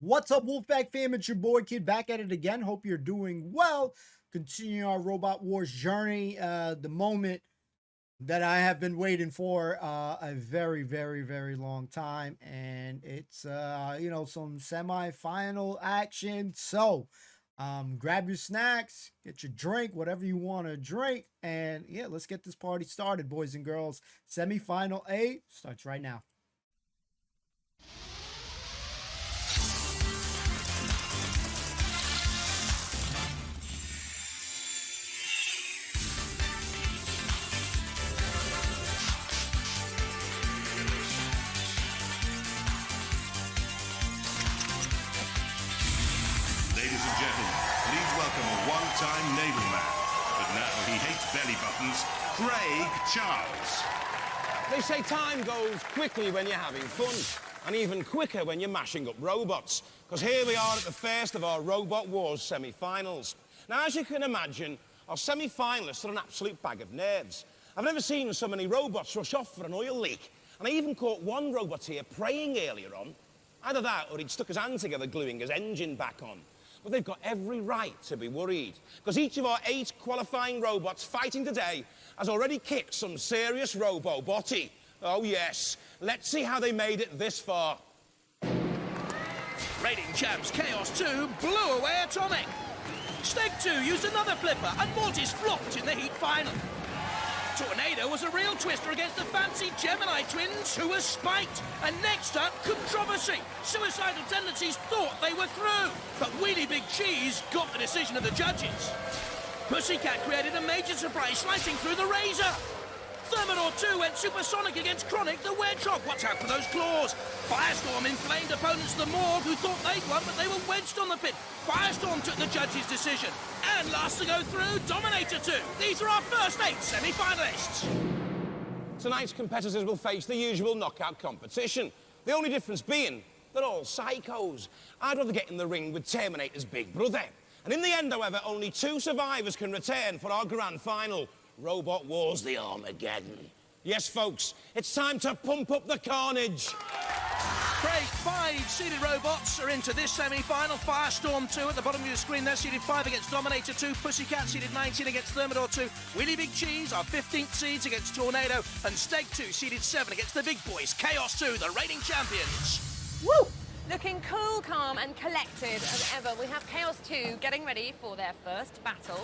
What's up, Wolfpack fam? It's your boy Kid back at it again. Hope you're doing well. Continuing our Robot Wars journey. The moment that I have been waiting for a very, very, very long time. And it's, some semi-final action. So, grab your snacks, get your drink, whatever you want to drink. And yeah, let's get this party started, boys and girls. Semi-final A starts right now. One-time naval man, but now he hates belly buttons, Craig Charles. They say time goes quickly when you're having fun, and even quicker when you're mashing up robots, because here we are at the first of our Robot Wars semi-finals. Now, as you can imagine, our semi-finalists are an absolute bag of nerds. I've never seen so many robots rush off for an oil leak, and I even caught one robot here praying earlier on. Either that, or he'd stuck his hand together gluing his engine back on. But they've got every right to be worried, because each of our 8 qualifying robots fighting today has already kicked some serious robo-botty. Oh, yes. Let's see how they made it this far. Raiding champs Chaos 2 blew away Atomic. Steg 2 used another flipper, and Mortis flopped in the heat final. Tornado was a real twister against the fancy Gemini twins, who were spiked. And next up, controversy. Suicidal tendencies thought they were through, but Wheelie Big Cheese got the decision of the judges. Pussycat created a major surprise, slicing through the razor. Thermidor 2 went supersonic against Chronic, the Wedgehog. Watch out for those claws. Firestorm inflamed opponents the Morgue, who thought they'd won, but they were wedged on the pit. Firestorm took the judge's decision. And last to go through, Dominator 2. These are our first 8 semi-finalists. Tonight's competitors will face the usual knockout competition. The only difference being they're all psychos. I'd rather get in the ring with Terminator's big brother. And in the end, however, only 2 survivors can return for our grand final. Robot Wars the Armageddon. Yes, folks, it's time to pump up the carnage. Craig, 5 seeded robots are into this semi-final. Firestorm 2 at the bottom of your screen there, seeded 5 against Dominator 2. Pussycat seeded 19 against Thermidor 2. Wheelie Big Cheese, our 15th seeds against Tornado. And Steg 2 seeded 7 against the big boys, Chaos 2, the reigning champions. Woo! Looking cool, calm and collected as ever, we have Chaos 2 getting ready for their first battle.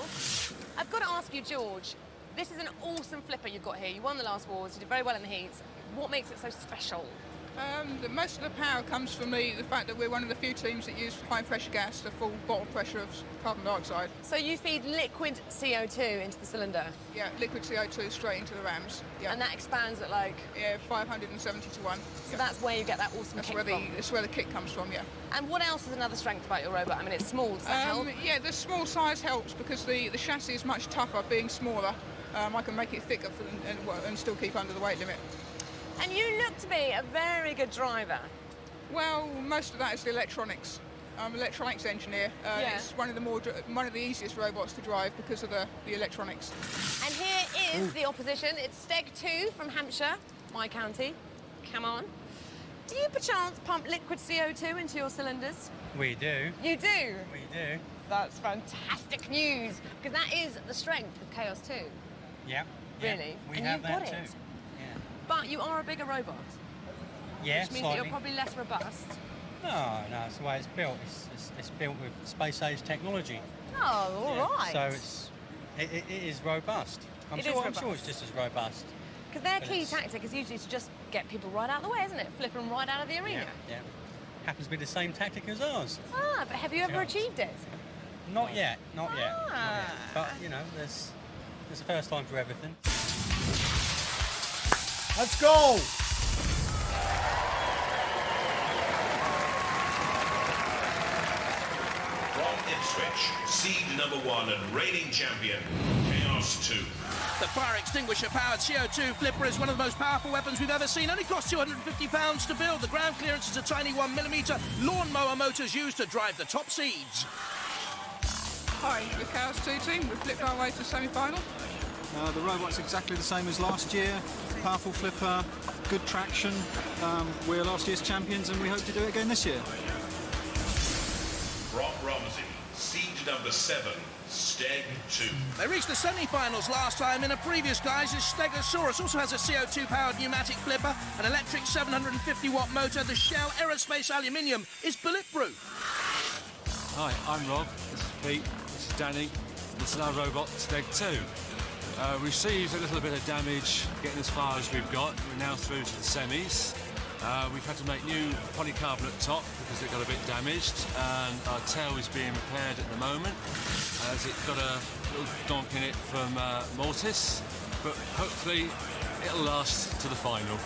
I've got to ask you, George, this is an awesome flipper you've got here. You won the last wars, you did very well in the heats. What makes it so special? Most of the power comes from the fact that we're one of the few teams that use high-pressure gas to full bottle pressure of carbon dioxide. So you feed liquid CO2 into the cylinder? Yeah, liquid CO2 straight into the rams. Yeah. And that expands at like? Yeah, 570 to 1. So that's where you get that awesome kick from? That's where the kick comes from, yeah. And what else is another strength about your robot? I mean, it's small, does that help? Yeah, the small size helps because the chassis is much tougher being smaller. I can make it thicker and still keep under the weight limit. And you look to be a very good driver. Well, most of that is the electronics. I'm an electronics engineer. Yeah. It's one of the easiest robots to drive because of the electronics. And here is the opposition. It's Steg 2 from Hampshire, my county. Come on. Do you perchance pump liquid CO2 into your cylinders? We do. You do? We do. That's fantastic news, because that is the strength of Chaos 2. Yeah. Really? We and have you've that got too. it. Yeah. But you are a bigger robot. Yeah, which means that you're probably less robust. No, it's the way it's built. It's built with space-age technology. Oh, all right. So it is robust. I'm sure it's just as robust. Because their key tactic is usually to just get people right out of the way, isn't it? Flip them right out of the arena. Yeah. Happens to be the same tactic as ours. Ah, but have you ever achieved it? Not yet. Not yet. But, there's a first time for everything. Let's go! From Ipswich, seed number 1 and reigning champion, Chaos 2. The fire extinguisher-powered CO2 flipper is one of the most powerful weapons we've ever seen. Only costs £250 to build. The ground clearance is a tiny 1mm. Lawnmower motors used to drive the top seeds. Hi, the Chaos 2 team. We've flipped our way to the semi-final. The robot's exactly the same as last year. Powerful flipper, good traction. We're last year's champions and we hope to do it again this year. number 7, Steg 2. They reached the semi-finals last time in a previous guise. His Stegosaurus also has a CO2-powered pneumatic flipper, an electric 750-watt motor. The Shell Aerospace Aluminium is bulletproof. Hi, I'm Rob. This is Pete. This is Danny. This is our robot Steg 2. Received a little bit of damage getting as far as we've got. We're now through to the semis. We've had to make new polycarbonate top because it got a bit damaged, and our tail is being repaired at the moment as it got a little donk in it from Mortis, but hopefully it'll last to the final.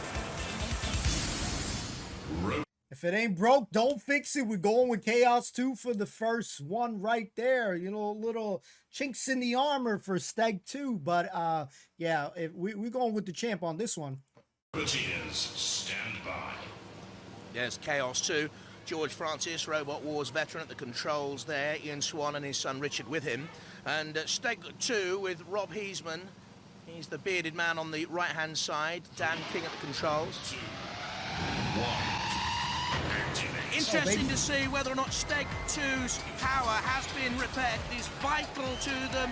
If it ain't broke, don't fix it. We're going with Chaos 2 for the first one right there. You know, little chinks in the armor for Steg 2. But, yeah, we're going with the champ on this one. Routiers, stand by. Yes, Chaos 2. George Francis, Robot Wars veteran at the controls there. Ian Swan and his son Richard with him. And Steg 2 with Rob Heisman. He's the bearded man on the right-hand side. Dan King at the controls. 2, 1. Activate. Interesting to see whether or not Steg 2's power has been repaired. It is vital to them.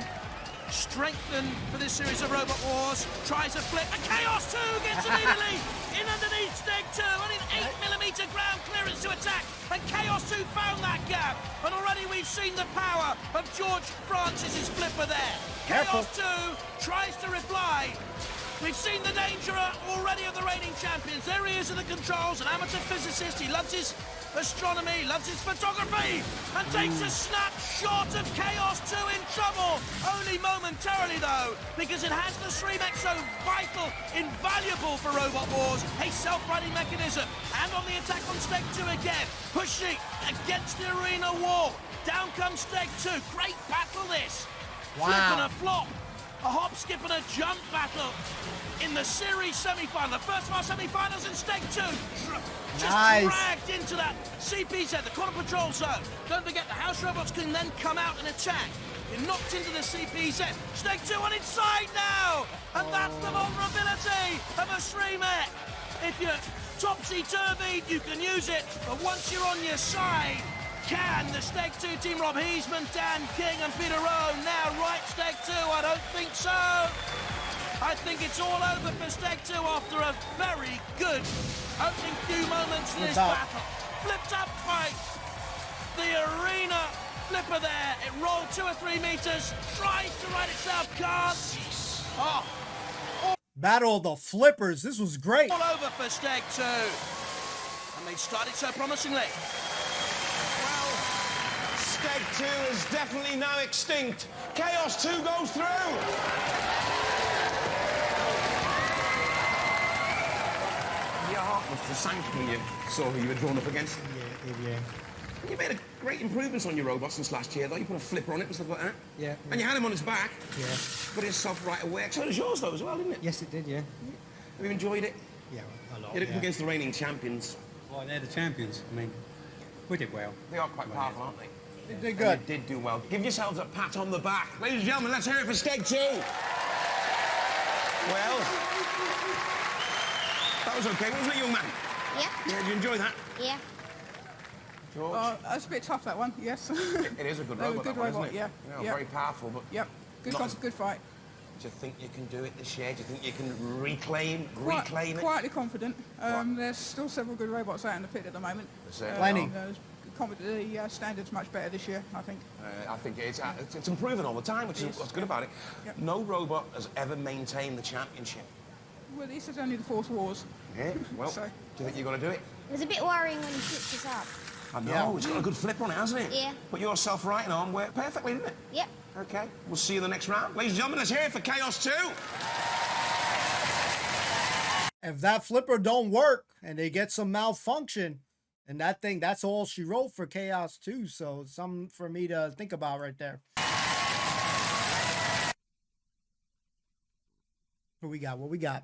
Strengthened for this series of Robot Wars. Tries a flip, and Chaos 2 gets immediately in underneath Steg 2. Only an 8mm ground clearance to attack, and Chaos 2 found that gap. And already we've seen the power of George Francis's flipper there. Careful. Chaos 2 tries to reply. We've seen the danger already of the reigning champions. There he is in the controls, an amateur physicist. He loves his astronomy, loves his photography, and takes a snap short of Chaos 2 in trouble. Only momentarily, though, because it has the Streamex so vital, invaluable for Robot Wars. A self-righting mechanism. And on the attack on Steg 2 again, pushing against the arena wall. Down comes Steg 2. Great battle, this. Wow. Flip and a flop. A hop, skip and a jump battle in the series semi-final. The first of our semi-finals in Steg 2. Just dragged into that CPZ, the corner patrol zone. Don't forget, the house robots can then come out and attack. You're knocked into the CPZ. Steg 2 on its side now. And that's the vulnerability of a Streamex. If you're topsy-turvy, you can use it. But once you're on your side, can the Steg 2 team, Rob Heisman, Dan King and Peter Rowe now right Steg 2? I don't think so. I think it's all over for Steg 2 after a very good opening few moments in this battle. Flipped up by the arena flipper there. It rolled 2 or 3 meters, tries to right itself, can't. Oh. Battle of the Flippers. This was great. All over for Steg 2. And they started so promisingly. Steg 2 is definitely now extinct. Chaos 2 goes through. Your heart must have sank when you saw who you were drawn up against. Yeah. You made a great improvements on your robot since last year, though. You put a flipper on it and stuff like that. Yeah. And you had him on his back. Yeah. Got himself right away. So does yours, though, as well, didn't it? Yes, it did, yeah. Have you enjoyed it? Yeah, a lot. You're up against the reigning champions. Well, they're the champions. I mean, we did well. They are quite powerful, aren't they? They did good. And they did do well. Give yourselves a pat on the back. Ladies and gentlemen, let's hear it for Steg 2. Well, that was okay, wasn't it, young man? Yeah. Yeah, did you enjoy that? Yeah. George? That's a bit tough, that one, yes. It is a good robot, that one, isn't it? Yeah. You know, Yeah. very powerful, but... Yep. Good fight. Do you think you can do it this year? Do you think you can reclaim it? Quietly confident. There's still several good robots out in the pit at the moment. Plenty. The standard's much better this year, I think. I think it's improving all the time, which is what's good about it. Yep. No robot has ever maintained the championship. Well, this is only the Force Wars. Yeah, well, So- do you think you're going to do it? It was a bit worrying when you picked us up. I know, Yeah. it's got a good flipper on it, hasn't it? Yeah. But your self-righting arm worked perfectly, didn't it? Yep. Okay, we'll see you in the next round. Ladies and gentlemen, let's hear it for Chaos 2. If that flipper don't work and they get some malfunction, and that's all she wrote for Chaos 2. So something for me to think about right there. What we got?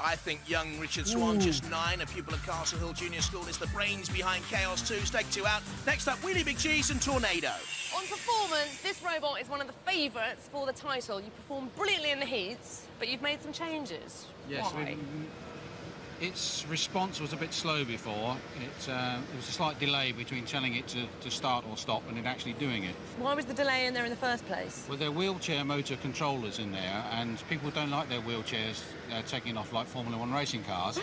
I think young Richard Swan, just 9, a pupil at Castle Hill Junior School, is the brains behind Chaos 2. Steg 2 out. Next up, Wheelie Big Cheese and Tornado. On performance, this robot is one of the favourites for the title. You performed brilliantly in the heats, but you've made some changes. Yes, Why? its response was a bit slow before. There was a slight delay between telling it to start or stop and it actually doing it. Why was the delay in there in the first place? Well, there are wheelchair motor controllers in there, and people don't like their wheelchairs taking off like Formula 1 racing cars.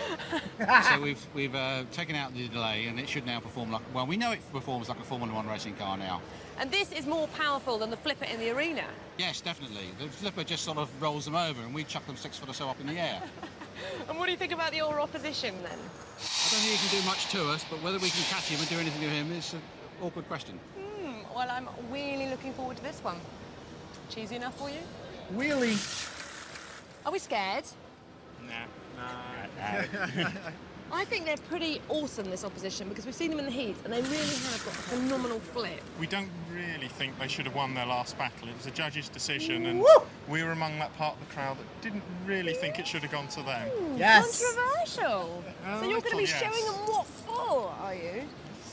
So we've taken out the delay, and it should now perform like... Well, we know it performs like a Formula 1 racing car now. And this is more powerful than the flipper in the arena. Yes, definitely. The flipper just sort of rolls them over, and we chuck them 6 foot or so up in the air. And what do you think about your opposition then? I don't think he can do much to us, but whether we can catch him and do anything to him is an awkward question. Well, I'm really looking forward to this one. Cheesy enough for you? Wheelie. Are we scared? Nah. I think they're pretty awesome, this opposition, because we've seen them in the heat, and they really have got a phenomenal flip. We don't really think they should have won their last battle. It was a judge's decision, and we were among that part of the crowd that didn't really think it should have gone to them. Yes. Controversial. So you're going to be showing them what for, are you?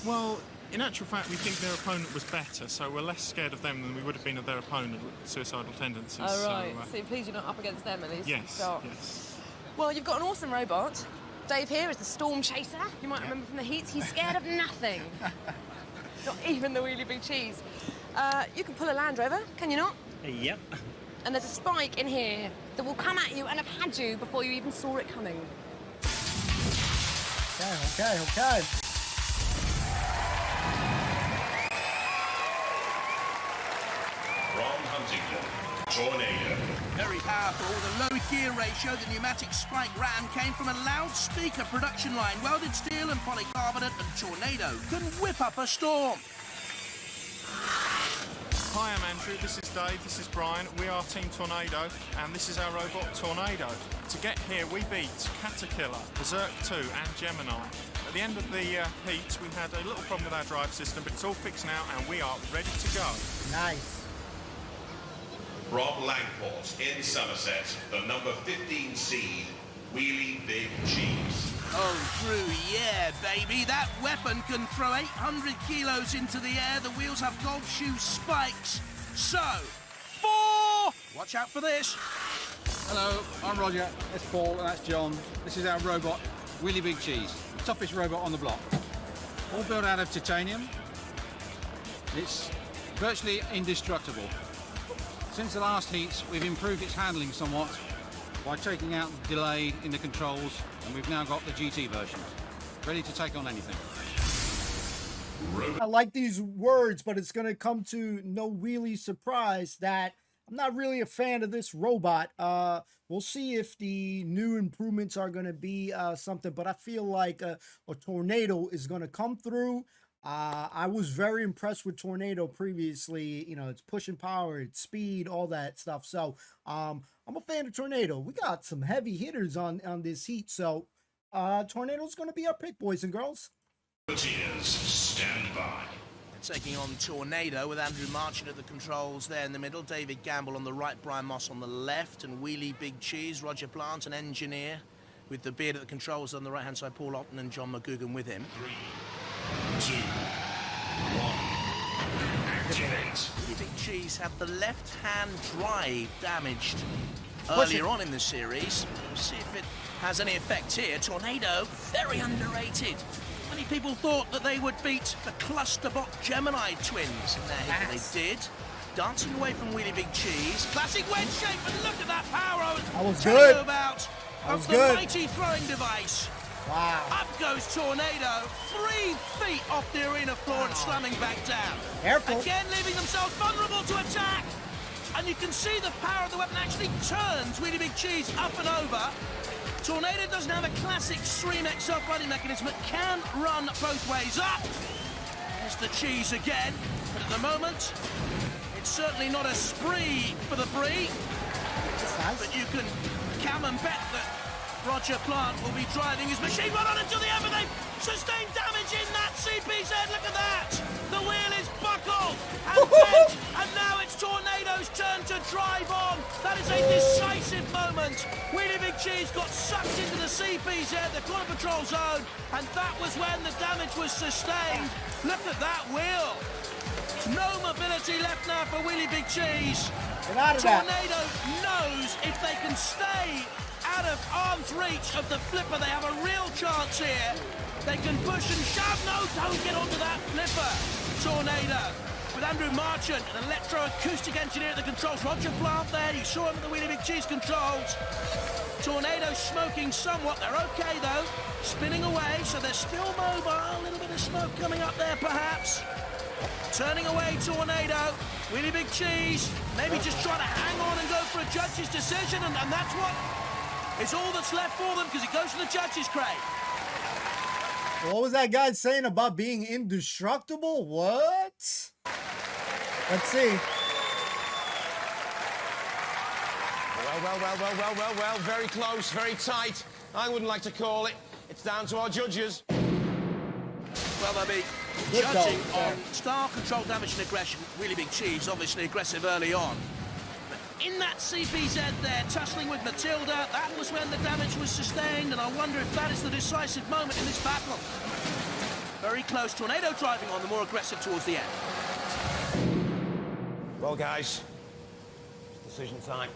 Well, in actual fact, we think their opponent was better, so we're less scared of them than we would have been of their opponent with suicidal tendencies. Oh, right. So you're pleased you're not up against them, at least? Yes, yes. Well, you've got an awesome robot. Dave here is the Storm Chaser. You might remember from the heats. He's scared of nothing. Not even the wheelie big cheese. You can pull a Land Rover, can you not? Yep. And there's a spike in here that will come at you and have had you before you even saw it coming. Okay. From Huntingdon, Tornado. Very powerful. The low gear ratio the pneumatic spike ram came from a loudspeaker production line. Welded steel and polycarbonate, and Tornado can whip up a storm. Hi, I'm Andrew, this is Dave, this is Brian. We are Team Tornado, and this is our robot Tornado. To get here, we beat Caterpillar, Berserk 2 and Gemini. At the end of the heat, we had a little problem with our drive system, but it's all fixed now, and we are ready to go. Nice. From Langport in Somerset, the number 15 seed, Wheelie Big Cheese. Oh, Drew, yeah, baby. That weapon can throw 800 kilos into the air. The wheels have golf shoe spikes. So, 4... Watch out for this. Hello, I'm Roger, that's Paul, and that's John. This is our robot, Wheelie Big Cheese, the toughest robot on the block. All built out of titanium. It's virtually indestructible. Since the last heats, we've improved its handling somewhat by taking out the delay in the controls, and we've now got the GT version, ready to take on anything. I like these words, but it's going to come to no wheelie surprise that I'm not really a fan of this robot. We'll see if the new improvements are going to be something, but I feel like a Tornado is going to come through. I was very impressed with Tornado previously. You know, it's pushing power, it's speed, all that stuff. So I'm a fan of Tornado. We got some heavy hitters on this heat. So Tornado's going to be our pick, boys and girls. Tears, stand by. Taking on Tornado with Andrew Martin at the controls there in the middle, David Gamble on the right, Brian Moss on the left, and Wheelie Big Cheese, Roger Plant, an engineer, with the beard at the controls on the right-hand side, Paul Otten and John McGugan with him. 3, 2, 1, activate. Wheelie Big Cheese had the left-hand drive damaged earlier on in the series. We'll see if it has any effect here. Tornado, very underrated. Many people thought that they would beat the Clusterbot Gemini twins in their hit, and they did. Dancing away from Wheelie Big Cheese. Classic wedge shape, and look at that power I was telling you about. Of the mighty throwing device. Wow. Up goes Tornado, 3 feet off the arena floor and slamming back down. Careful. Again, leaving themselves vulnerable to attack. And you can see the power of the weapon actually turns Wheelie Big Cheese up and over. Tornado doesn't have a classic Streamex self-running mechanism. It can run both ways up. There's the cheese again. But at the moment, it's certainly not a spree for the brie. Nice. But you can come and bet that Roger Plant will be driving his machine right on until the end, but they've sustained damage in that CPZ. Look at that. The wheel is buckled and bent, and now it's Tornado's turn to drive on. That is a decisive moment. Wheelie Big Cheese got sucked into the CPZ, the corner patrol zone, and that was when the damage was sustained. Look at that wheel. No mobility left now for Wheelie Big Cheese. Get out of that. Tornado knows if they can stay out of arm's reach of the flipper. They have a real chance here. They can push and shove. No, don't get onto that flipper. Tornado with Andrew Marchant, an electro-acoustic engineer at the controls. Roger Plant there, you saw him at the Wheelie Big Cheese controls. Tornado smoking somewhat. They're okay, though. Spinning away, so they're still mobile. A little bit of smoke coming up there, perhaps. Turning away, Tornado. Wheelie Big Cheese, maybe just trying to hang on and go for a judge's decision, and that's what is all that's left for them, because it goes to the judges, Craig. What was that guy saying about being indestructible? What? Let's see. Well, very close, very tight. I wouldn't like to call it. It's down to our judges. Well, they'll be judging on style, control, damage and aggression. Really Big Cheese, obviously aggressive early on. But in that CPZ there, tussling with Matilda, that was when the damage was sustained, and I wonder if that is the decisive moment in this battle. Very close. Tornado driving on, the more aggressive towards the end. Well, guys, it's decision time.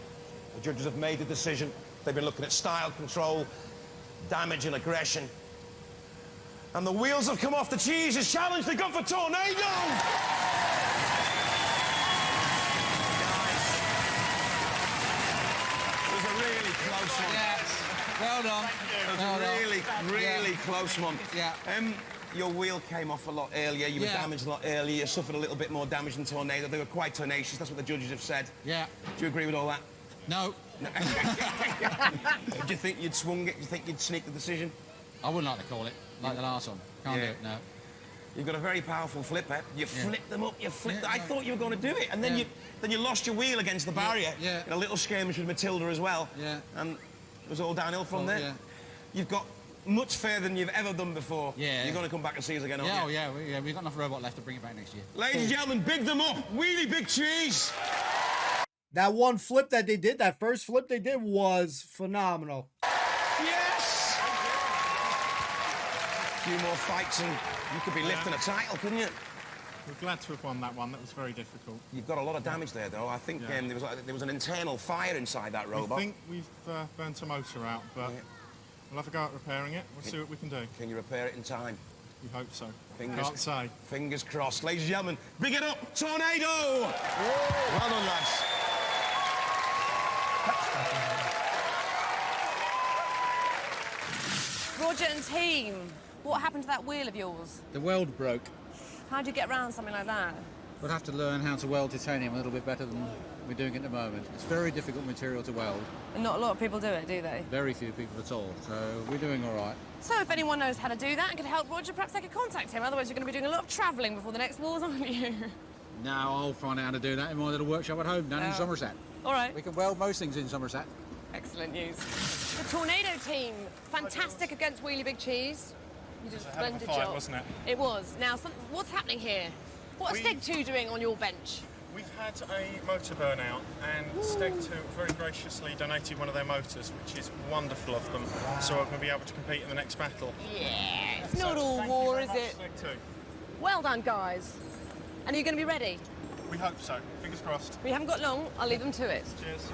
The judges have made the decision. They've been looking at style, control, damage and aggression. And the wheels have come off the cheese's challenge. They go for Tornado! It was a really close one. Yes. Well done. It was a really close one. Yeah. Your wheel came off a lot earlier. You were damaged a lot earlier. You suffered a little bit more damage than Tornado. They were quite tenacious. That's what the judges have said. Yeah. Do you agree with all that? No. Do you think you'd swung it? Do you think you'd sneak the decision? I wouldn't like to call it, like the last one. Can't do it, no. You've got a very powerful flipper. You flipped them up, you flipped I thought you were going to do it. And then you lost your wheel against the barrier. Yeah. In a little skirmish with Matilda as well. Yeah. And it was all downhill from there. Yeah. You've got much further than you've ever done before. Yeah. You're going to come back and see us again, aren't you? We've got enough robot left to bring it back next year. Ladies and gentlemen, big them up. Wheelie Big Cheese. That one flip that they did, that first flip they did was phenomenal. Yes! A few more fights and you could be lifting a title, couldn't you? We're glad to have won that one. That was very difficult. You've got a lot of damage there, though. I think there was an internal fire inside that robot. I think we've burnt a motor out, but we'll have a go at repairing it. We'll see what we can do. Can you repair it in time? We hope so. Can't say. Fingers crossed. Ladies and gentlemen, big it up, Tornado! Whoa. Well done, lads. Roger and team, what happened to that wheel of yours? The weld broke. How'd you get around something like that? We'll have to learn how to weld titanium a little bit better than we're doing at the moment. It's very difficult material to weld. And not a lot of people do it, do they? Very few people at all, so we're doing all right. So if anyone knows how to do that and could help Roger, perhaps they could contact him. Otherwise, you're going to be doing a lot of travelling before the next wars, aren't you? Now I'll find out how to do that in my little workshop at home down in Somerset. All right. We can weld most things in Somerset. Excellent news. The Tornado team, fantastic against Wheelie Big Cheese. You did a splendid fight, job. wasn't it? It was. Now, what's happening here? What are Steg 2 doing on your bench? We've had a motor burnout, and Steg 2 very graciously donated one of their motors, which is wonderful of them, so we're going to be able to compete in the next battle. Yeah, it's not all war, is it? Steg 2. Well done, guys. And are you going to be ready? We hope so. Fingers crossed. We haven't got long. I'll leave them to it. Cheers.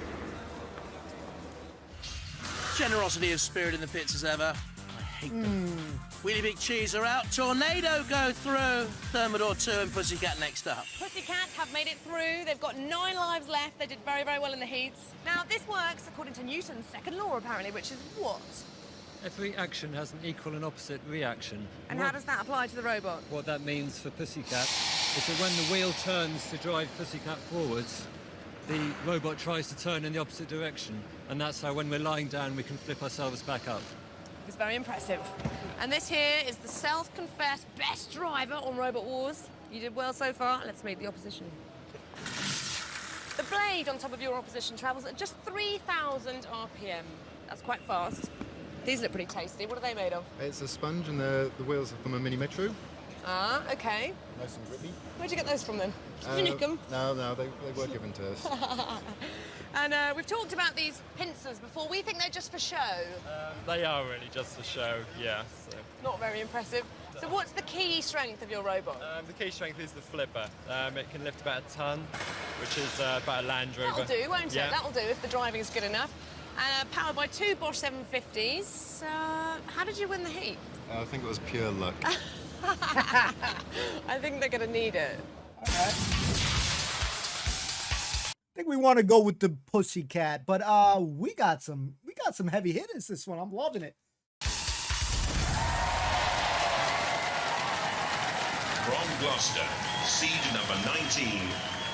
Generosity of spirit in the pits as ever. I hate them. Wheelie Big Cheese are out. Tornado go through. Thermidor 2 and Pussycat next up. Pussycat have made it through. They've got 9 lives left. They did very, very well in the heats. Now, this works according to Newton's second law, apparently, which is what? Every action has an equal and opposite reaction. And how does that apply to the robot? What that means for Pussycat is that when the wheel turns to drive Pussycat forwards, the robot tries to turn in the opposite direction. And that's how, when we're lying down, we can flip ourselves back up. It's very impressive. And this here is the self-confessed best driver on Robot Wars. You did well so far. Let's meet the opposition. The blade on top of your opposition travels at just 3,000 RPM. That's quite fast. These look pretty tasty. What are they made of? It's a sponge, and the wheels are from a Mini Metro. Ah, OK. Nice and grippy. Where'd you get those from, then? Did you nick them? No, they were given to us. And we've talked about these pincers before. We think they're just for show. They are really just for show, yeah. So. Not very impressive. So what's the key strength of your robot? The key strength is the flipper. It can lift about a ton, which is about a Land Rover. That'll do, won't it? That'll do if the driving's good enough. Powered by 2 Bosch 750s. How did you win the heat? I think it was pure luck. I think they're going to need it. I think we want to go with the Pussycat, but we got some heavy hitters this one. I'm loving it. From Gloucester, seed number 19,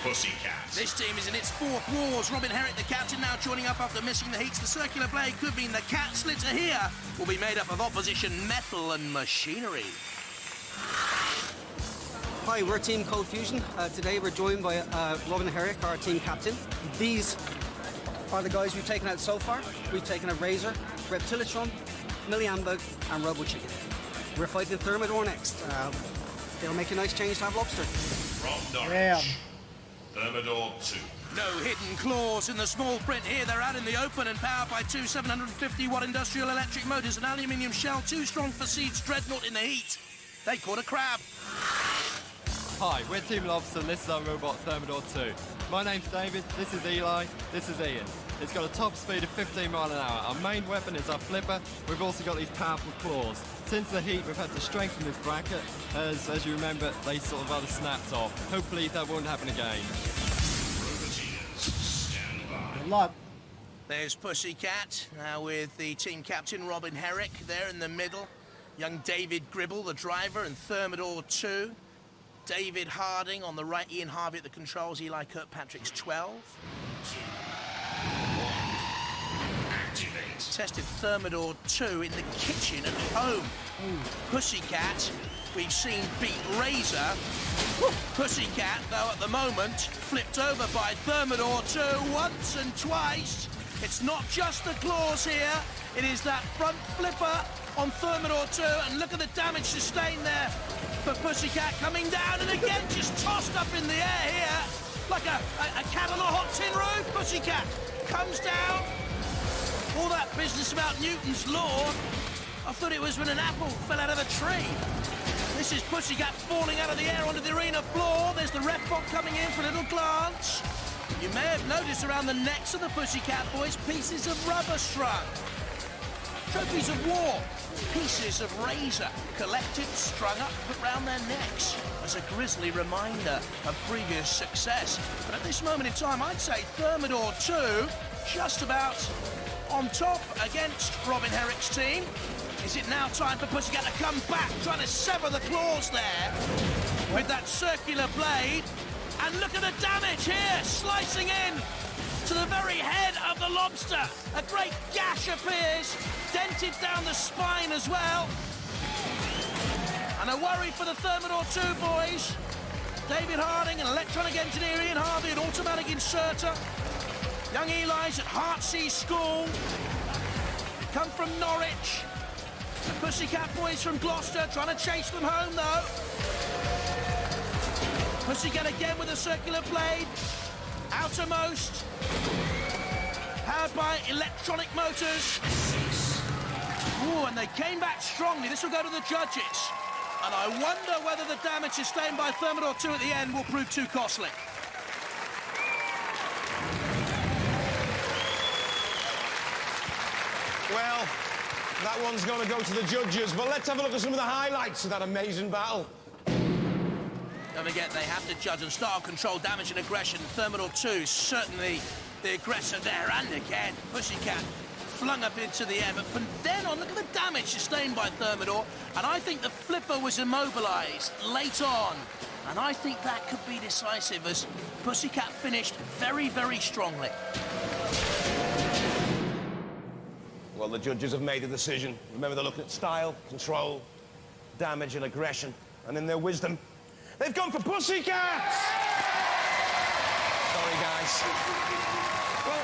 Pussycat. This team is in its 4th wars. Robin Herrick, the captain, now joining up after missing the heats. The circular blade could mean the cat slitter here will be made up of opposition metal and machinery. Hi, we're Team Cold Fusion. Today we're joined by Robin Herrick, our team captain. These are the guys we've taken out so far. We've taken a Razor, Reptilitron, Milliambug and Robo Chicken. We're fighting Thermidor next. It'll make a nice change to have Lobster. From Norwich, Thermidor 2. No hidden claws in the small print here. They're out in the open and powered by 2 750-watt industrial electric motors. An aluminium shell too strong for Seed's Dreadnought in the heat. They caught a crab. Hi, we're Team Lobster and this is our robot Thermidor 2. My name's David, this is Eli, this is Ian. It's got a top speed of 15 miles an hour. Our main weapon is our flipper. We've also got these powerful claws. Since the heat, we've had to strengthen this bracket, as you remember, they sort of either snapped off. Hopefully that won't happen again. Good luck. There's Pussycat, now with the team captain Robin Herrick there in the middle. Young David Gribble, the driver, and Thermidor 2. David Harding on the right, Ian Harvey at the controls, Eli Kirkpatrick's 12. Activate. Tested Thermidor 2 in the kitchen at home. Pussycat, we've seen beat Razor. Pussycat, though, at the moment, flipped over by Thermidor 2 once and twice. It's not just the claws here, it is that front flipper on Thermidor 2, and look at the damage sustained there for Pussycat, coming down and again just tossed up in the air here like a cat on a hot tin roof. Pussycat comes down. All that business about Newton's law, I thought it was when an apple fell out of a tree. This is Pussycat falling out of the air onto the arena floor. There's the ref bot coming in for a little glance. You may have noticed around the necks of the Pussycat boys pieces of rubber strung. Trophies of war, pieces of Razor, collected, strung up, put round their necks as a grisly reminder of previous success. But at this moment in time, I'd say Thermidor 2 just about on top against Robin Herrick's team. Is it now time for Pussycat to come back, trying to sever the claws there with that circular blade? And look at the damage here, slicing in to the very head of the Lobster. A great gash appears, dented down the spine as well. And a worry for the Thermidor 2 boys. David Harding, an electronic engineer, Ian Harvey, an automatic inserter. Young Eli's at Heartsea School. Come from Norwich. The Pussycat boys from Gloucester trying to chase them home though. Pussycat again with a circular blade. Outermost. Powered by electronic motors. Ooh, and they came back strongly. This will go to the judges. And I wonder whether the damage sustained by Thermidor 2 at the end will prove too costly. Well, that one's going to go to the judges, but let's have a look at some of the highlights of that amazing battle. Don't forget, they have to judge on style, control, damage and aggression. Thermidor 2, certainly the aggressor there. And again, Pussycat flung up into the air. But from then on, look at the damage sustained by Thermidor. And I think the flipper was immobilised late on. And I think that could be decisive as Pussycat finished very, very strongly. Well, the judges have made a decision. Remember, they're looking at style, control, damage and aggression. And in their wisdom, they've gone for Pussycat! Sorry, guys. Well,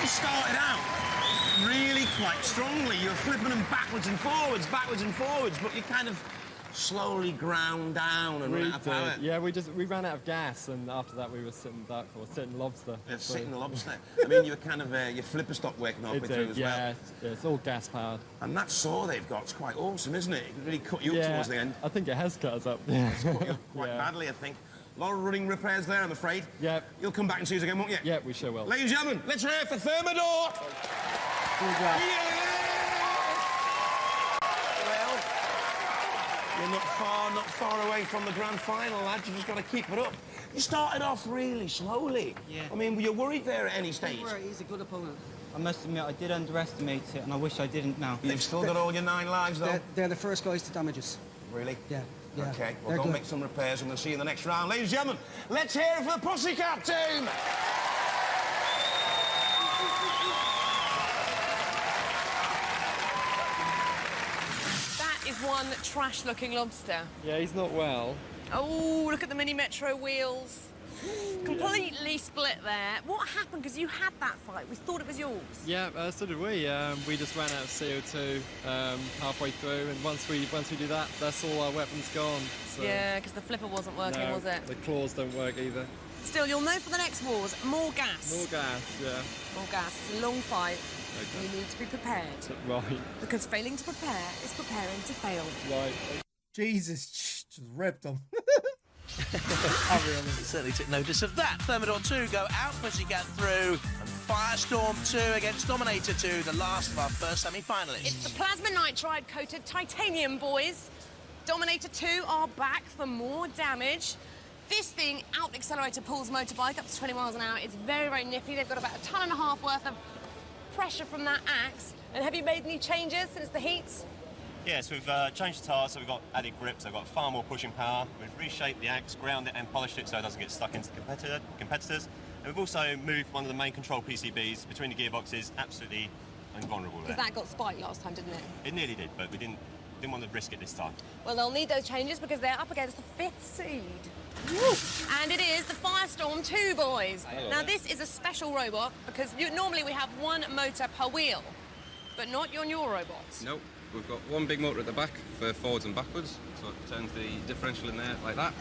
you started out really quite strongly. You were flipping them backwards and forwards, but you kind of slowly ground down and ran out of power. Yeah, we ran out of gas, and after that we were sitting duck or sitting lobster. Yeah, sitting lobster. I mean, you were kind of your flipper stopped working halfway through as well. Yeah, it's all gas powered. And that saw they've got, it's quite awesome, isn't it? It really cut you up towards the end. I think it has cut us up. It's cut you up quite badly, I think. A lot of running repairs there, I'm afraid. Yeah. You'll come back and see us again, won't you? Yeah, we sure will. Ladies and gentlemen, let's hear it for Thermidor! Well, you're not far away from the grand final, lad. You've just got to keep it up. You started off really slowly. Yeah. I mean, were you worried there at any stage? He's a good opponent. I must admit, I did underestimate it, and I wish I didn't now. You've still got all your 9 lives, though? They're the first guys to damage us. Really? Yeah. OK, well, They're go good. make some repairs and we'll see you in the next round. Ladies and gentlemen, let's hear it for the Pussycat team! That is one trash-looking lobster. Yeah, he's not well. Oh, look at the Mini Metro wheels. Completely split there. What happened? Because you had that fight. We thought it was yours. Yeah, so did we. We just ran out of CO2 halfway through, and once we do that, that's all our weapons gone. So, Yeah, because the flipper wasn't working, no, was it? The claws don't work either. Still, you'll know for the next wars, more gas. More gas, yeah. More gas. It's a long fight. Okay. You need to be prepared. Right. Because failing to prepare is preparing to fail. Right. Jesus, just ripped him. Certainly took notice of that. Thermidor 2 go out, Pussycat through, and Firestorm 2 against Dominator 2, the last of our first semi-finalists. It's the plasma nitride coated titanium, boys. Dominator 2 are back for more damage. This thing out-accelerator pulls motorbike up to 20 miles an hour. It's very, very nippy. They've got about 1.5 tons worth of pressure from that axe. And have you made any changes since the heats? Yes, we've changed the tires, so we've got added grips, so we've got far more pushing power. We've reshaped the axe, ground it and polished it so it doesn't get stuck into the competitors. And we've also moved one of the main control PCBs between the gearboxes, absolutely invulnerable there. Because that got spiked last time, didn't it? It nearly did, but we didn't want to risk it this time. Well, they'll need those changes because they're up against the 5th seed. Woo! And it is the Firestorm 2, boys. Hello Now, there. this is a special robot because normally we have one motor per wheel, but not on your robots. Nope. We've got one big motor at the back for forwards and backwards, so it turns the differential in there like that.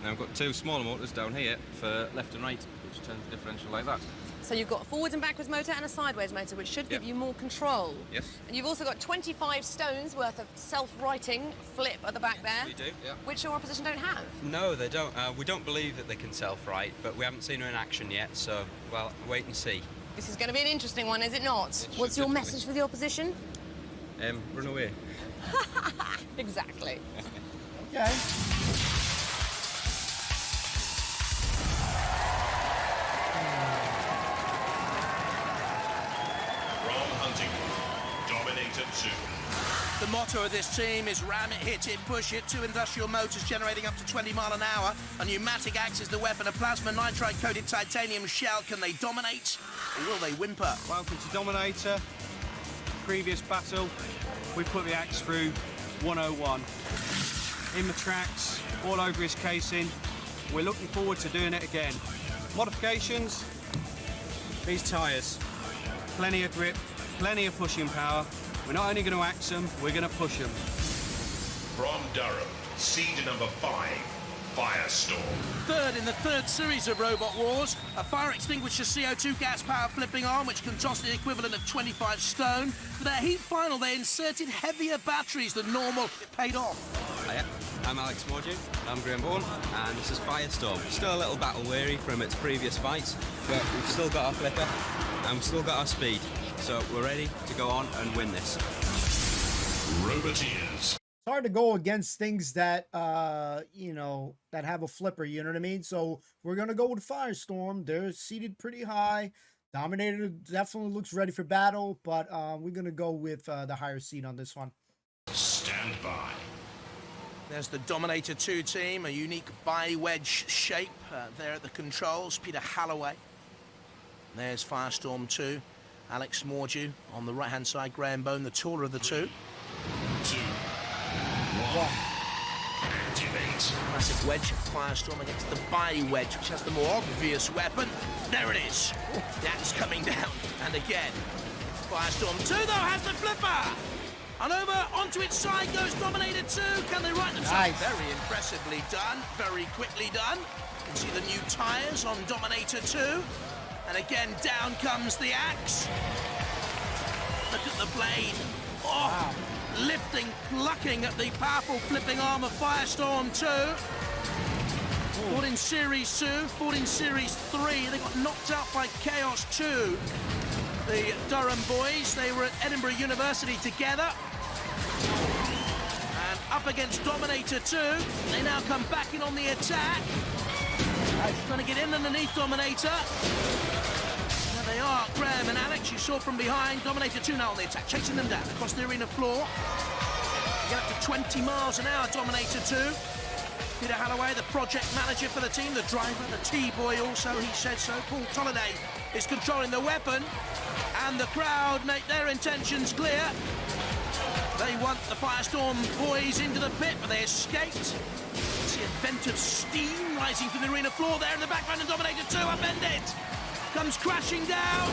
Now we've got 2 smaller motors down here for left and right, which turns the differential like that. So you've got a forwards and backwards motor and a sideways motor, which should give you more control. Yes. And you've also got 25 stones worth of self-righting flip at the back there. We do, yeah. Which your opposition don't have. No, they don't. We don't believe that they can self-right, but we haven't seen her in action yet, so, well, wait and see. This is going to be an interesting one, is it not? should What's your definitely. message for the opposition? Run away. Exactly. Okay. From Hunting, Dominator 2. The motto of this team is ram it, hit it, push it. 2 industrial motors generating up to 20 mile an hour. A pneumatic axe is the weapon. A plasma nitride-coated titanium shell. Can they dominate, or will they whimper? Welcome to Dominator. Previous battle, we put the axe through 101. In the tracks, all over his casing. We're looking forward to doing it again. Modifications, these tyres. Plenty of grip, plenty of pushing power. We're not only going to axe them, we're going to push them. From Durham, seed number 5, Firestorm. Third in the 3rd series of Robot Wars, a fire extinguisher CO2 gas power flipping arm which can toss the equivalent of 25 stone. For their heat final, they inserted heavier batteries than normal. It paid off. Hiya, I'm Alex Mordew, I'm Graham Bourne, and this is Firestorm. Still a little battle weary from its previous fights, but we've still got our flipper, and we've still got our speed, so we're ready to go on and win this. Roboteers. It's hard to go against things that, you know, that have a flipper, you know what I mean? So we're going to go with Firestorm. They're seated pretty high. Dominator definitely looks ready for battle, but we're going to go with the higher seed on this one. Stand by. There's the Dominator 2 team, a unique bi-wedge shape there at the controls. Peter Halloway. There's Firestorm 2. Alex Mordew on the right-hand side. Graham Bone, the taller of the two. 2, 1. Activate. Massive wedge of Firestorm against the bi-wedge, which has the more obvious weapon. There it is. That's coming down. And again. Firestorm 2, though, has the flipper. And over onto its side goes Dominator 2. Can they right themselves? Nice. Very impressively done. Very quickly done. You can see the new tyres on Dominator 2. And again, down comes the axe. Look at the blade. Oh, wow. Lifting, plucking at the powerful flipping arm of Firestorm 2. Fought in Series 2, fought in Series 3. They got knocked out by Chaos 2. The Durham boys, they were at Edinburgh University together. And up against Dominator 2. They now come back in on the attack. Trying to get in underneath Dominator. There they are, Graham and Alex, you saw from behind. Dominator 2 now on the attack, chasing them down across the arena floor. They get up to 20 miles an hour, Dominator 2. Peter Halloway, the project manager for the team, the driver, the T-boy also, he said so. Paul Tolliday is controlling the weapon, and the crowd make their intentions clear. They want the Firestorm boys into the pit, but they escaped. See a vent of steam rising from the arena floor there in the background, and Dominator 2 upended. Comes crashing down.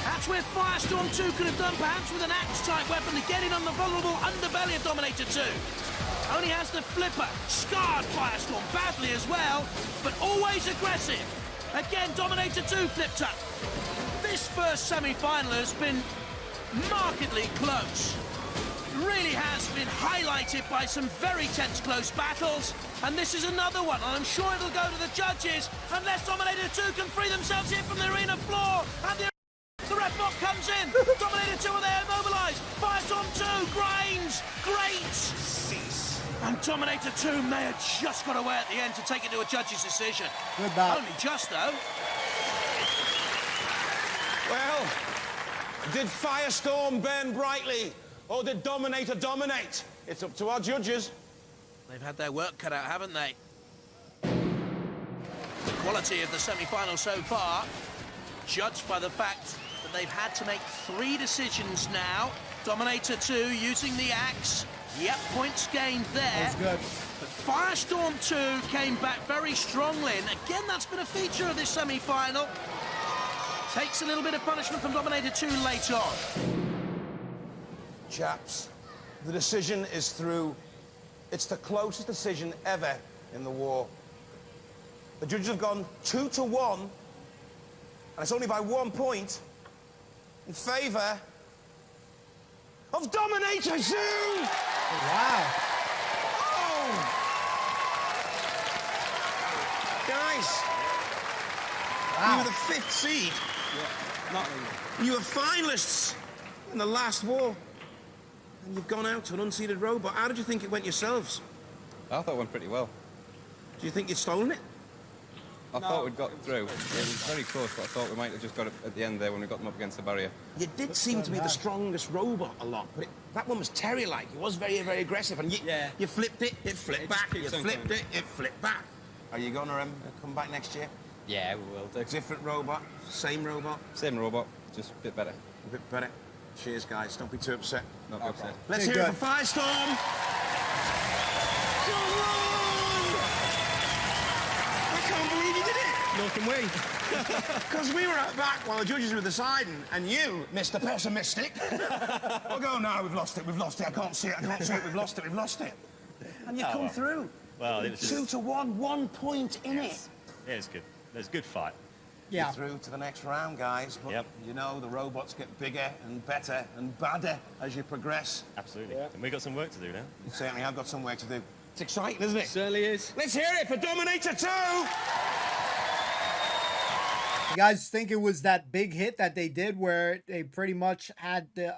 That's where Firestorm 2 could have done, perhaps with an axe-type weapon, to get in on the vulnerable underbelly of Dominator 2. Only has the flipper, scarred Firestorm badly as well, but always aggressive. Again, Dominator 2 flipped up. This first semi-final has been markedly close. Really has been highlighted by some very tense close battles, and this is another one, and I'm sure it'll go to the judges unless Dominator 2 can free themselves here from the arena floor, and the ref bot comes in. Dominator 2 are there, immobilised. Firestorm 2 grinds, grates. And Dominator 2 may have just got away at the end to take it to a judge's decision. Good back. Only just, though. Well, did Firestorm burn brightly, or did Dominator dominate? It's up to our judges. They've had their work cut out, haven't they? The quality of the semi-final so far, judged by the fact that they've had to make 3 decisions now. Dominator 2 using the axe. Yep, points gained there. That's good. But Firestorm 2 came back very strongly, and again, that's been a feature of this semi-final. Takes a little bit of punishment from Dominator 2 late on. Chaps, the decision is through. It's the closest decision ever in the war. The judges have gone 2-1, and it's only by 1 point in favour of Dominator 2! Wow. Oh! Guys, you were the 5th seed. You were finalists in the last war. And you've gone out to an unseeded robot. How did you think it went yourselves? I thought it went pretty well. Do you think you'd stolen it? I thought we'd got through. It was very close, but I thought we might have just got it at the end there when we got them up against the barrier. You did seem to be the strongest robot a lot, but that one was Terry-like. It was very, very aggressive, and you flipped it, it flipped back. You flipped it, it flipped back. Are you going to come back next year? Yeah, we will do. Different robot, same robot? Same robot, just a bit better. A bit better. Cheers, guys. Don't be too upset. Not be upset. Let's hear it for Firestorm. Come on! I can't believe you did it. Nor can we. Because we were at back while the judges were deciding, and you, Mr. Pessimistic. We'll go, no, we've lost it, I can't see it, we've lost it. And you come through. Well, it was 2-1, 1 point in it. Yeah, it's good. It was a good fight. You're through to the next round, guys, but you know the robots get bigger and better and badder as you progress. Absolutely. And we've got some work to do now. You certainly have got some work to do. It's exciting, isn't it? Certainly is. Let's hear it for Dominator 2! You guys think it was that big hit that they did where they pretty much had the,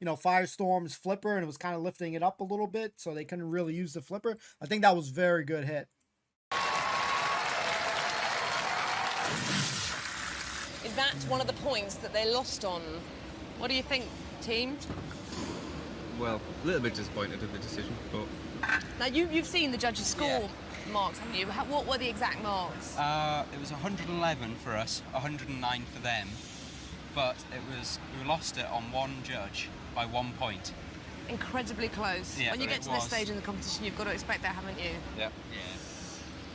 you know, Firestorm's flipper and it was kind of lifting it up a little bit, so they couldn't really use the flipper? I think that was a very good hit. Is that one of the points that they lost on? What do you think, team? Well, a little bit disappointed with the decision, but... Now, you've seen the judges' score marks, haven't you? What were the exact marks? It was 111 for us, 109 for them, but we lost it on one judge by 1 point. Incredibly close. Yeah, when you but get to this stage in the competition, you've got to expect that, haven't you? Yeah.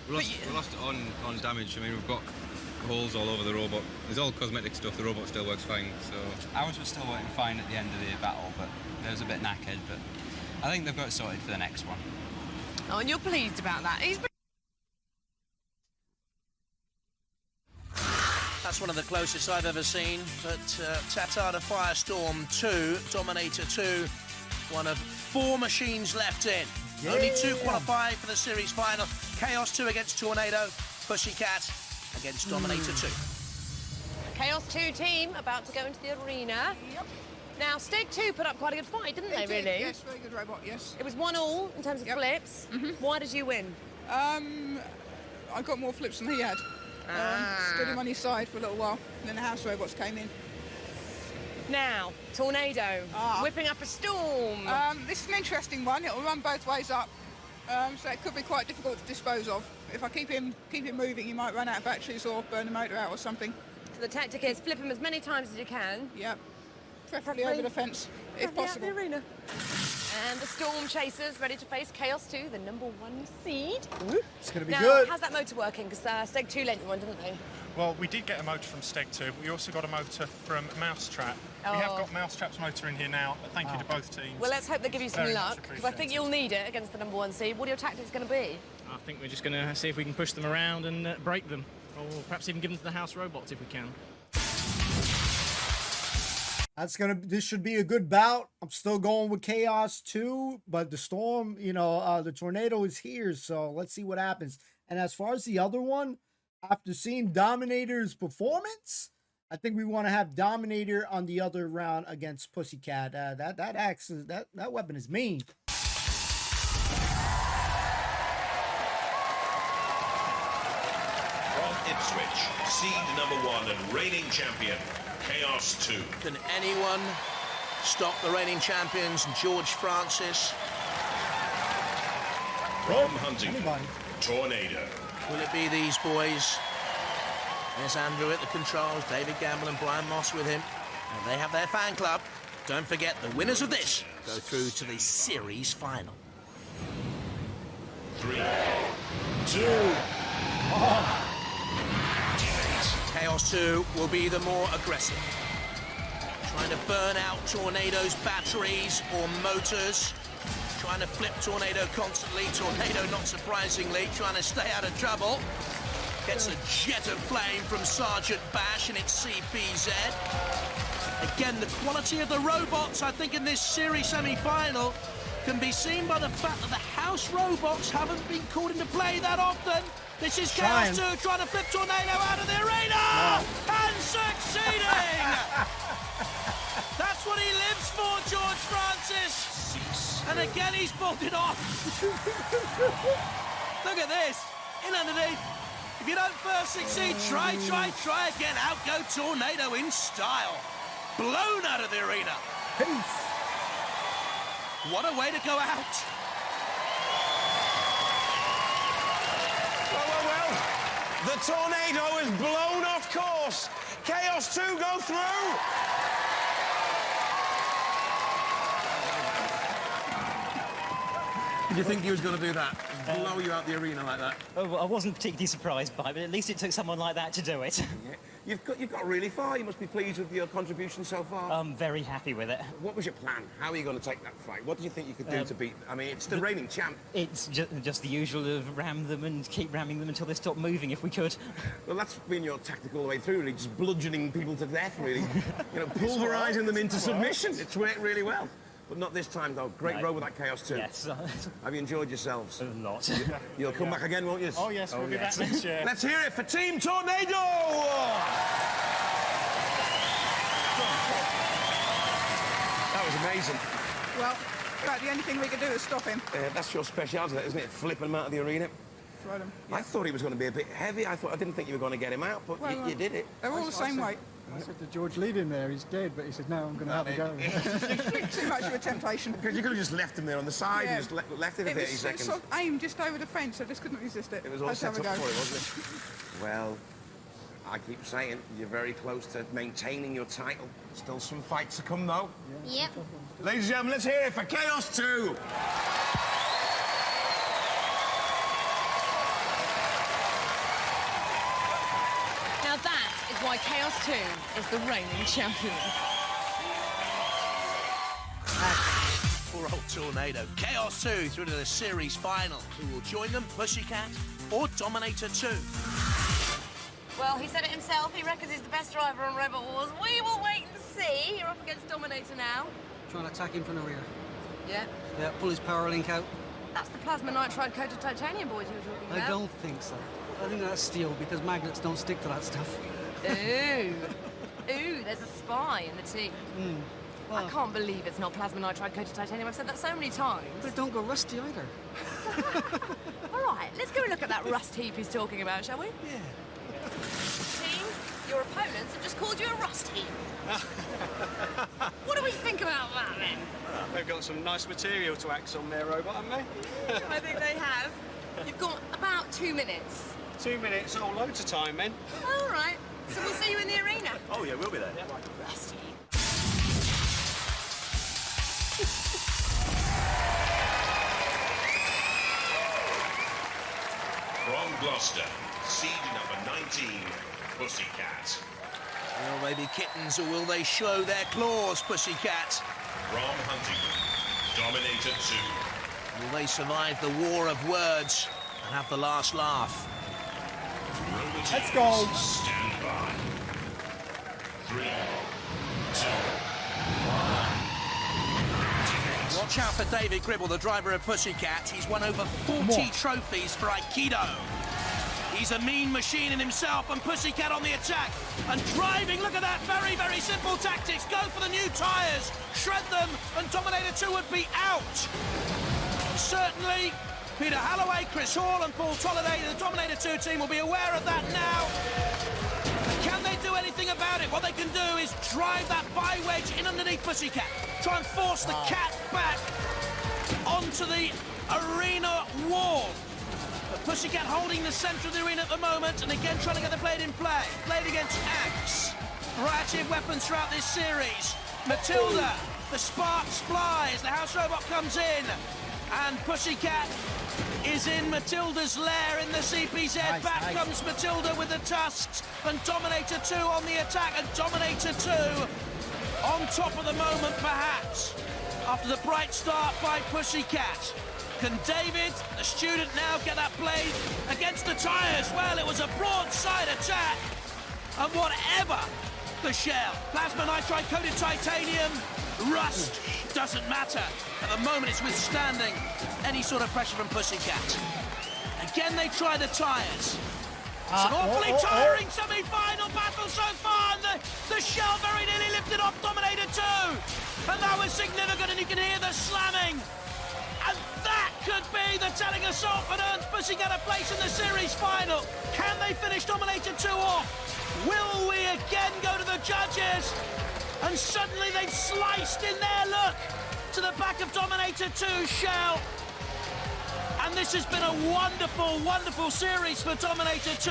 We lost it on damage. I mean, we've got holes all over the robot. It's all cosmetic stuff. The robot still works fine, so... Ours was still working fine at the end of the battle, but it was a bit knackered, but I think they've got it sorted for the next one. Oh, and you're pleased about that. That's one of the closest I've ever seen, but Tatar to Firestorm 2, Dominator 2, one of 4 machines left in. Only 2 qualify for the series final. Chaos 2 against Tornado, Pussycat against Dominator 2. Chaos 2 team about to go into the arena. Yep. Now, Steg 2 put up quite a good fight, didn't they, did, really? yes, very good robot, yes. It was 1-1 in terms of flips. Why did you win? I got more flips than he had. Stood him on his side for a little while, and then the house robots came in. Now, Tornado, whipping up a storm. This is an interesting one. It'll run both ways up, so it could be quite difficult to dispose of. If I keep him moving, he might run out of batteries or burn the motor out or something. So the tactic is flip him as many times as you can. Yep. Preferably over the fence, if possible. Out the arena. And the Storm Chasers ready to face Chaos 2, the #1 seed. It's going to be now, good. How's that motor working? Because Steg 2 lent you one, didn't they? Well, we did get a motor from Steg 2. We also got a motor from Mousetrap. We have got Mousetrap's motor in here now. But thank you to both teams. Well, let's hope they give you some Very luck, much because I think you'll need it against the #1 seed. What are your tactics going to be? I think we're just going to see if we can push them around and break them, or perhaps even give them to the house robots if we can. This should be a good bout. I'm still going with Chaos 2, but the Storm, the Tornado is here, so let's see what happens. And as far as the other one, after seeing Dominator's performance, I think we want to have Dominator on the other round against Pussycat. That weapon is mean. From Ipswich, seed #1 and reigning champion, Chaos 2. Can anyone stop the reigning champions, George Francis? From Huntington, Tornado. Will it be these boys? There's Andrew at the controls, David Gamble and Brian Moss with him. And they have their fan club. Don't forget, the winners of this go through to the series final. 3, 2, 1. Chaos 2 will be the more aggressive. Trying to burn out Tornado's batteries or motors. Trying to flip Tornado constantly. Tornado, not surprisingly, trying to stay out of trouble. Gets a jet of flame from Sergeant Bash and its CPZ. Again, the quality of the robots, I think, in this series semi-final can be seen by the fact that the house robots haven't been called into play that often. This is Chaos 2 trying to flip Tornado out of the arena! And succeeding! That's what he lives for, George Francis! And again, he's pulled it off. Look at this. In underneath. If you don't first succeed, try again. Out go Tornado in style. Blown out of the arena. Peace. What a way to go out. Well. The Tornado is blown off course. Chaos 2 go through. Did you think he was going to do that? Blow you out the arena like that? Oh, well, I wasn't particularly surprised by it, but at least it took someone like that to do it. Yeah. You've got really far. You must be pleased with your contribution so far. I'm very happy with it. What was your plan? How are you going to take that fight? What do you think you could do to beat... I mean, it's the reigning champ. It's just the usual of ram them and keep ramming them until they stop moving, if we could. Well, that's been your tactic all the way through, really, just bludgeoning people to death, really. Pulverising them into submission. It's worked really well. But not this time, though. Great row with that Chaos 2. Yes. Have you enjoyed yourselves? A lot. You'll come back again, won't you? Oh, yes, we'll be back next year. Let's hear it for Team Tornado! That was amazing. Well, about the only thing we could do is stop him. That's your speciality, isn't it? Flipping him out of the arena. Throw them. I thought he was going to be a bit heavy. I didn't think you were going to get him out, but you did it. They're all the same weight. I said to George, leave him there, he's dead, but he said, no, I'm going to have a go. Too much of a temptation. Because you could have just left him there on the side and just left it for 30 seconds. It was aimed just over the fence, I just couldn't resist it. It was all set up for it, wasn't it? Well, I keep saying, you're very close to maintaining your title. Still some fights to come, though. Yep. Ladies and gentlemen, let's hear it for Chaos 2! Now that is why Chaos 2 is the reigning champion. Poor old Tornado. Chaos 2 through to the series final. Who will join them, Pussycat or Dominator 2? Well, he said it himself. He reckons he's the best driver on Rebel Wars. We will wait and see. You're up against Dominator now. Trying to attack him from the rear. Yeah. Yeah, pull his power link out. That's the plasma nitride coated titanium boys you were talking about. I don't think so. I think that's steel because magnets don't stick to that stuff. Ooh. Ooh, there's a spy in the team. Well, I can't believe it's not plasma nitride coated titanium. I've said that so many times. But it don't go rusty either. All right, let's go and look at that rust heap he's talking about, shall we? Yeah. Team, your opponents have just called you a rust heap. What do we think about that, then? They've got some nice material to axe on their robot, haven't they? I think they have. You've got about 2 minutes. 2 minutes, oh, loads of time, then. All right, so we'll see you in the arena. Oh, yeah, we'll be there. Rust heap. From Gloucester, seed number 19, Pussycat. Will they be kittens or will they show their claws, Pussycat? From Huntingdon, Dominator 2. Will they survive the war of words and have the last laugh? Let's go. Stand by. 3, 2, 1. Watch out for David Gribble, the driver of Pussycat. He's won over 40 trophies for Aikido. He's a mean machine in himself, and Pussycat on the attack. And driving, look at that, very, very simple tactics. Go for the new tyres, shred them, and Dominator 2 would be out. Certainly, Peter Halloway, Chris Hall, and Paul Tolliday, the Dominator 2 team will be aware of that now. Can they do anything about it? What they can do is drive that by-wedge in underneath Pussycat. Try and force the cat back onto the arena wall. But Pussycat holding the centre of the arena at the moment, and again trying to get the blade in play. Blade against axe. Variety of weapons throughout this series. Matilda, the sparks fly as the house robot comes in. And Pussycat is in Matilda's lair in the CPZ. Back comes Matilda with the tusks, and Dominator 2 on the attack, and Dominator 2 on top of the moment, perhaps, after the bright start by Pussycat. Can David, the student, now get that blade against the tyres? Well, it was a broadside attack, and whatever the shell, plasma nitride coated titanium, rust, doesn't matter. At the moment, it's withstanding any sort of pressure from Pussycat. Again, they try the tyres. It's an awfully tiring semi-final battle so far, and the shell very nearly lifted off Dominator 2. And that was significant, and you can hear the slamming. And that could be the telling assault that earns Pussycat a place in the series final. Can they finish Dominator 2 off? Will we again go to the judges? And suddenly they've sliced in there, look, to the back of Dominator 2's shell. And this has been a wonderful, wonderful series for Dominator 2.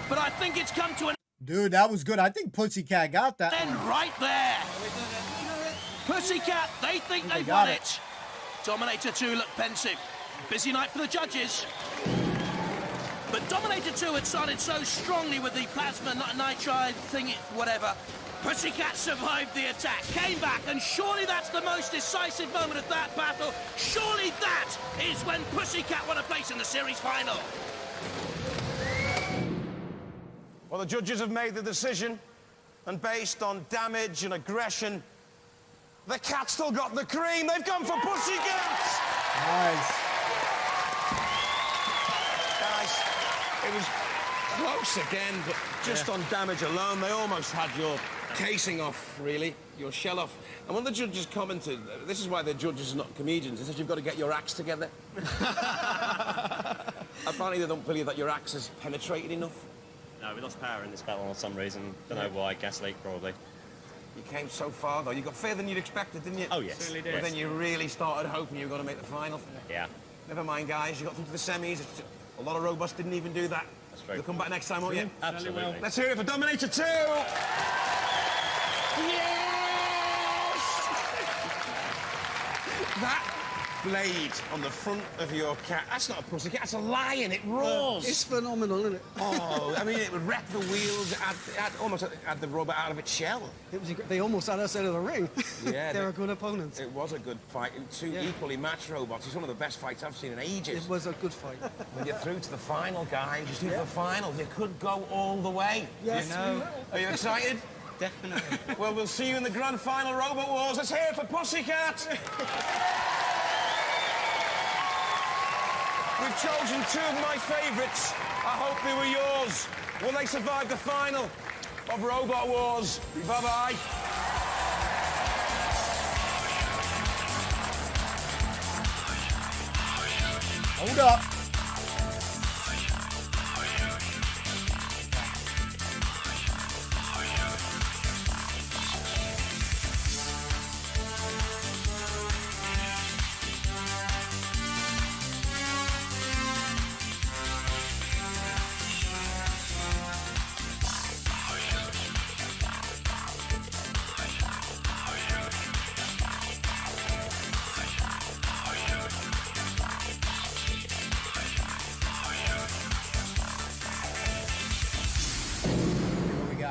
But I think it's come to an... Dude, that was good. I think Pussycat got that. end right there. Pussycat, they think they got won it. Dominator 2 looked pensive. Busy night for the judges. But Dominator 2 had started so strongly with the plasma nitride thing, whatever. Pussycat survived the attack, came back, and surely that's the most decisive moment of that battle. Surely that is when Pussycat won a place in the series final. Well, the judges have made the decision, and based on damage and aggression, the cat still got the cream. They've gone for Pussycat! Nice. Guys, it was close again, but just on damage alone, they almost had your casing off, really, your shell off. And one of the judges commented, this is why the judges are not comedians, he says you've got to get your axe together. Apparently they don't believe that your axe has penetrated enough. No, we lost power in this battle for some reason. Don't know why. Gas leak, probably. You came so far, though. You got further than you'd expected, didn't you? Oh, yes. Certainly did. But then you really started hoping you were going to make the final. Yeah. Never mind, guys. You got through to the semis. A lot of robots didn't even do that. That's very You'll come back next time, won't you? Absolutely. Let's hear it for Dominator 2! Yes! That blade on the front of your cat, that's not a pussycat, that's a lion. It roars. It's phenomenal, isn't it? Oh, I mean, it would wreck the wheels. It almost had the robot out of its shell. They almost had us out of the ring. Yeah, They're a good opponent. It was a good fight. Two equally matched robots. It's one of the best fights I've seen in ages. It was a good fight. When you're through to the final, guys, you're through to the final. You could go all the way. Yes, you know. Are you excited? Definitely. Well, we'll see you in the grand final, Robot Wars. Let's hear it for Pussycat. We've chosen two of my favourites. I hope they were yours. Will they survive the final of Robot Wars? Bye-bye. Hold up.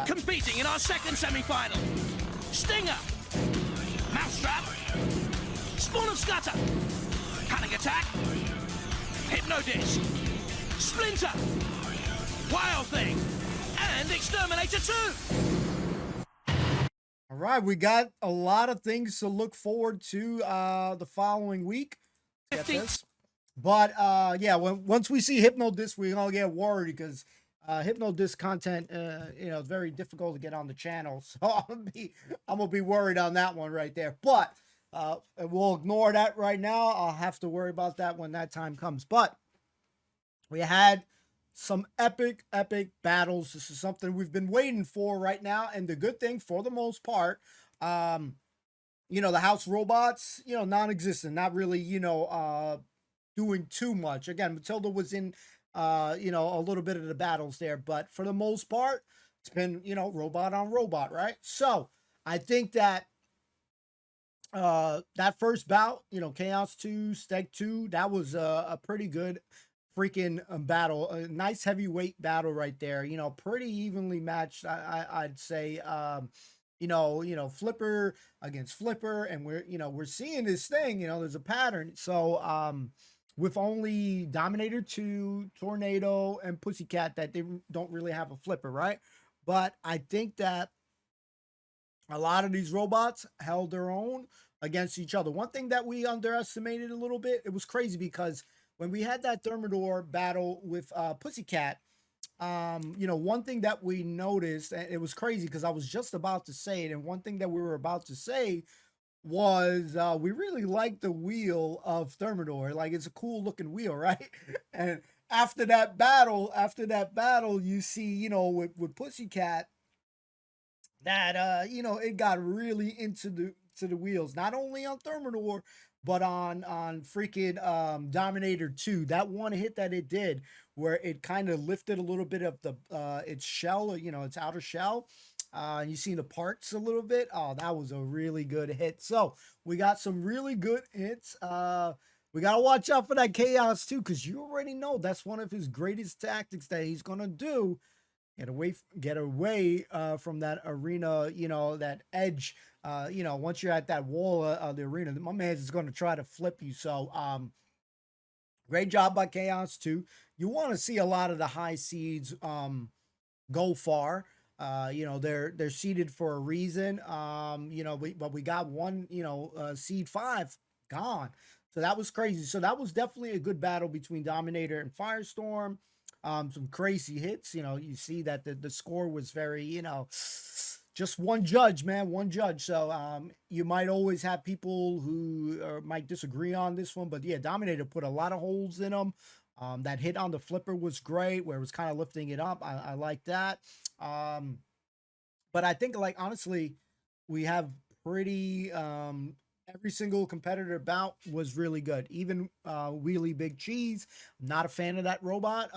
Competing in our second semi-final, Stinger, Mousetrap, Spawn of Scutter, Panic Attack, Hypnodisc, Splinter, Wild Thing, and Exterminator 2. All right, we got a lot of things to look forward to the following week. Get this. But yeah, once we see Hypnodisc, we're gonna get worried because Hypnodisc content, is very difficult to get on the channel. So I'm gonna be worried on that one right there. But we'll ignore that right now. I'll have to worry about that when that time comes. But we had some epic battles. This is something we've been waiting for right now. And the good thing, for the most part, the house robots, non-existent, not really, doing too much. Again, Matilda was in a little bit of the battles there, but for the most part, it's been, robot on robot, right? So I think that that first bout, Chaos 2, Steg 2, that was a pretty good freaking battle. A nice heavyweight battle right there. Pretty evenly matched, I'd say. Flipper against Flipper, and we're seeing this thing, there's a pattern. So with only Dominator 2, Tornado, and Pussycat, that they don't really have a flipper, right? But I think that a lot of these robots held their own against each other. One thing that we underestimated a little bit, it was crazy because when we had that Thermidor battle with Pussycat, one thing that we noticed, and it was crazy because I was just about to say it, and one thing that we were about to say was we really like the wheel of Thermidor. Like, it's a cool looking wheel, right? And after that battle, you see, with Pussycat, that it got really into the wheels, not only on Thermidor, but on freaking Dominator 2. That one hit that it did, where it kind of lifted a little bit of the its shell, its outer shell. You see the parts a little bit. Oh, that was a really good hit. So we got some really good hits. We got to watch out for that Chaos too, because you already know that's one of his greatest tactics that he's going to do. Get away from that arena, that edge. Once you're at that wall of the arena, my man is going to try to flip you. So great job by Chaos too. You want to see a lot of the high seeds go far. They're seeded for a reason. But we got one, seed 5 gone. So that was crazy. So that was definitely a good battle between Dominator and Firestorm. Some crazy hits. You see that the score was very, just one judge, man, one judge. So you might always have people who might disagree on this one, but yeah, Dominator put a lot of holes in them. That hit on the flipper was great, where it was kind of lifting it up. I like that. But I think, like, honestly, we have pretty every single competitor bout was really good. Even Wheelie Big Cheese, I'm not a fan of that robot.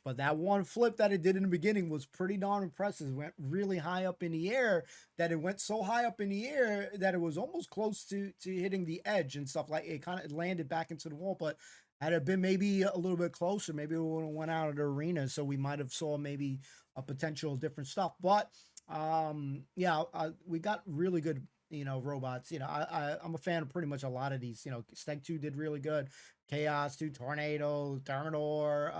But that one flip that it did in the beginning was pretty darn impressive. It went really high up in the air, that it went so high up in the air that it was almost close to hitting the edge and stuff. Like, it kind of landed back into the wall, but had it been maybe a little bit closer, maybe it would have went out of the arena. So we might have saw maybe a potential different stuff. But we got really good, robots. I'm a fan of pretty much a lot of these. Steg 2 did really good. Chaos 2, Tornado, Thermidor,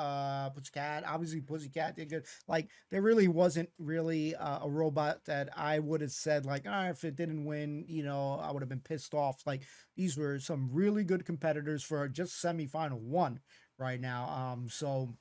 Pussycat. Obviously, Pussycat did good. Like, there really wasn't really a robot that I would have said, like, if it didn't win, I would have been pissed off. Like, these were some really good competitors for just semifinal 1, right now. So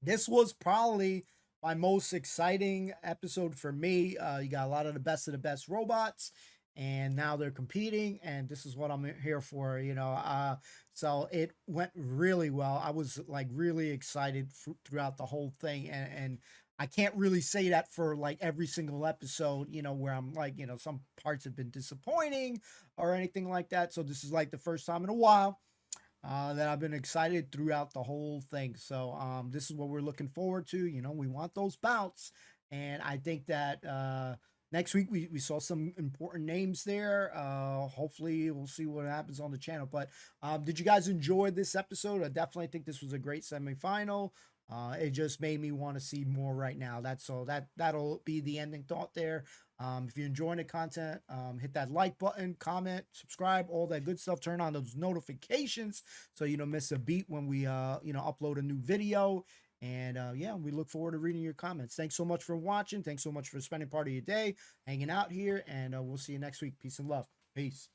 this was probably my most exciting episode for me. You got a lot of the best robots, and now they're competing, and this is what I'm here for, you know. So it went really well. I was like really excited throughout the whole thing, and I can't really say that for like every single episode, you know, where I'm like, you know, some parts have been disappointing or anything like that. So this is like the first time in a while that I've been excited throughout the whole thing. So this is what we're looking forward to. You know, we want those bouts, and I think that next week we saw some important names there. Hopefully we'll see what happens on the channel. But did you guys enjoy this episode? I definitely think this was a great semifinal. It just made me want to see more right now. That's all. That'll be the ending thought there. If you're enjoying the content, hit that like button, comment, subscribe, all that good stuff. Turn on those notifications so you don't miss a beat when we upload a new video. And yeah, we look forward to reading your comments. Thanks so much for watching. Thanks so much for spending part of your day hanging out here. And we'll see you next week. Peace and love. Peace.